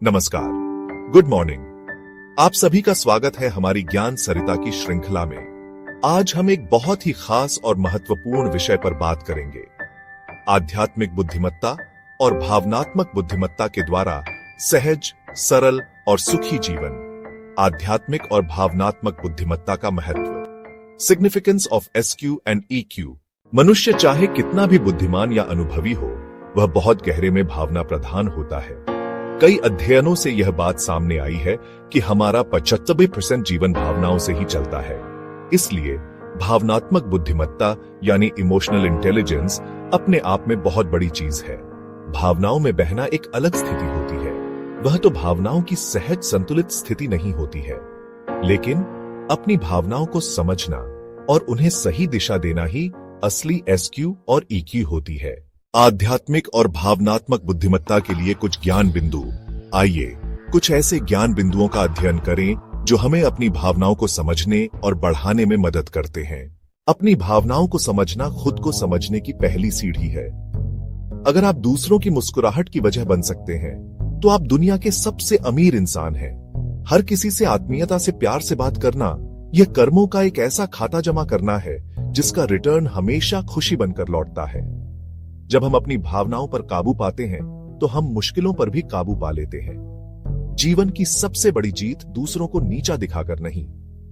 नमस्कार, good morning. आप सभी का स्वागत है हमारी ज्ञान सरिता की श्रृंखला में। आज हम एक बहुत ही खास और महत्वपूर्ण विषय पर बात करेंगे। आध्यात्मिक बुद्धिमत्ता और भावनात्मक बुद्धिमत्ता के द्वारा सहज, सरल और सुखी जीवन। आध्यात्मिक और भावनात्मक बुद्धिमत्ता का महत्व। Significance of SQ and EQ। मनुष्य चाहे कितना भी बुद्धिमान या अनुभवी हो, वह बहुत गहरे में भावना प्रधान होता है। कई अध्ययनों से यह बात सामने आई है कि हमारा 75% जीवन भावनाओं से ही चलता है। इसलिए भावनात्मक बुद्धिमत्ता यानी इमोशनल इंटेलिजेंस अपने आप में बहुत बड़ी चीज है। भावनाओं में बहना एक अलग स्थिति होती है। वह तो भावनाओं की सहज संतुलित स्थिति नहीं होती है, लेकिन अपनी भावनाओं को समझना और उन्हें सही दिशा देना ही असली SQ और EQ होती है। आध्यात्मिक और भावनात्मक बुद्धिमत्ता के लिए कुछ ज्ञान बिंदु। आइए कुछ ऐसे ज्ञान बिंदुओं का अध्ययन करें जो हमें अपनी भावनाओं को समझने और बढ़ाने में मदद करते हैं। अपनी भावनाओं को समझना खुद को समझने की पहली सीढ़ी है। अगर आप दूसरों की मुस्कुराहट की वजह बन सकते हैं, तो आप दुनिया के सबसे अमीर इंसान हैं। हर किसी से आत्मीयता से प्यार से बात करना, यह कर्मों का एक ऐसा खाता जमा करना है जिसका रिटर्न हमेशा खुशी बनकर लौटता है। जब हम अपनी भावनाओं पर काबू पाते हैं, तो हम मुश्किलों पर भी काबू पा लेते हैं। जीवन की सबसे बड़ी जीत दूसरों को नीचा दिखाकर नहीं,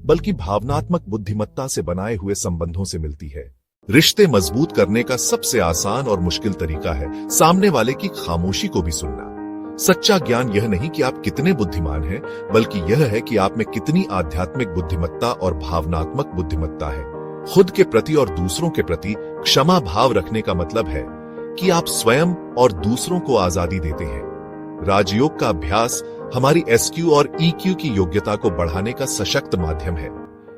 बल्कि भावनात्मक बुद्धिमत्ता से बनाए हुए संबंधों से मिलती है। रिश्ते मजबूत करने का सबसे आसान और मुश्किल तरीका है सामने वाले की खामोशी को भी सुनना। सच्चा ज्ञान यह नहीं कि आप कितने बुद्धिमान हैं, बल्कि यह है कि आप में कितनी आध्यात्मिक बुद्धिमत्ता और भावनात्मक बुद्धिमत्ता है। खुद के प्रति और दूसरों के प्रति क्षमा भाव रखने का मतलब है कि आप स्वयं और दूसरों को आजादी देते हैं। राजयोग का अभ्यास हमारी SQ और EQ की योग्यता को बढ़ाने का सशक्त माध्यम है।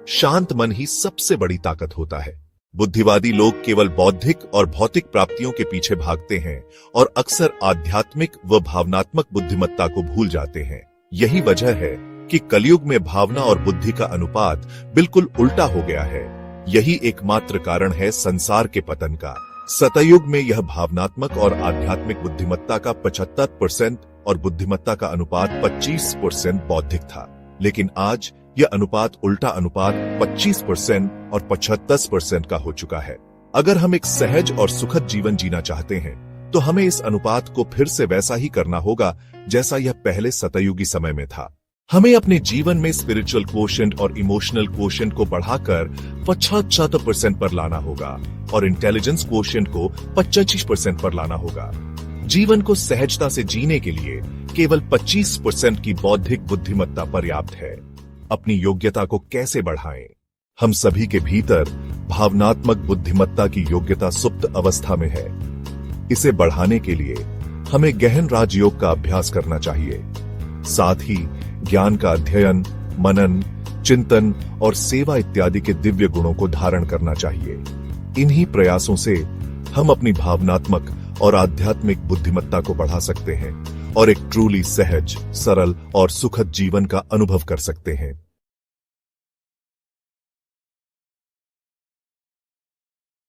शांत मन ही सबसे बड़ी ताकत होता है। बुद्धिवादी लोग केवल बौद्धिक और भौतिक प्राप्तियों के पीछे भागते हैं और अक्सर आध्यात्मिक व भावनात्मक बुद्धिमत्ता को भूल जाते हैं। यही वजह है कि कलयुग में भावना और बुद्धि का अनुपात बिल्कुल उल्टा हो गया है। यही एकमात्र कारण है संसार के पतन का। सतयुग में यह भावनात्मक और आध्यात्मिक बुद्धिमत्ता का 75% और बुद्धिमत्ता का अनुपात 25% बौद्धिक था, लेकिन आज यह अनुपात उल्टा अनुपात 25% और 75% का हो चुका है। अगर हम एक सहज और सुखद जीवन जीना चाहते हैं, तो हमें इस अनुपात को फिर से वैसा ही करना होगा जैसा यह पहले सतयुगी समय में था। हमें अपने जीवन में स्पिरिचुअल क्वोशेंट और इमोशनल क्वोशेंट को बढ़ाकर 75% पर लाना होगा और इंटेलिजेंस क्वोशेंट को 25% पर लाना होगा। जीवन को सहजता से जीने के लिए केवल 25% की बौद्धिक बुद्धिमत्ता पर्याप्त है। अपनी योग्यता को कैसे बढ़ाएं? हम सभी के भीतर भावनात्मक बुद्धिमत्ता की योग्यता सुप्त अवस्था में है। इसे बढ़ाने के लिए हमें गहन राजयोग का अभ्यास करना चाहिए। साथ ही ज्ञान का अध्ययन, मनन, चिंतन और सेवा इत्यादि के दिव्य गुणों को धारण करना चाहिए। इन्हीं प्रयासों से हम अपनी भावनात्मक और आध्यात्मिक बुद्धिमत्ता को बढ़ा सकते हैं और एक ट्रूली सहज, सरल और सुखद जीवन का अनुभव कर सकते हैं।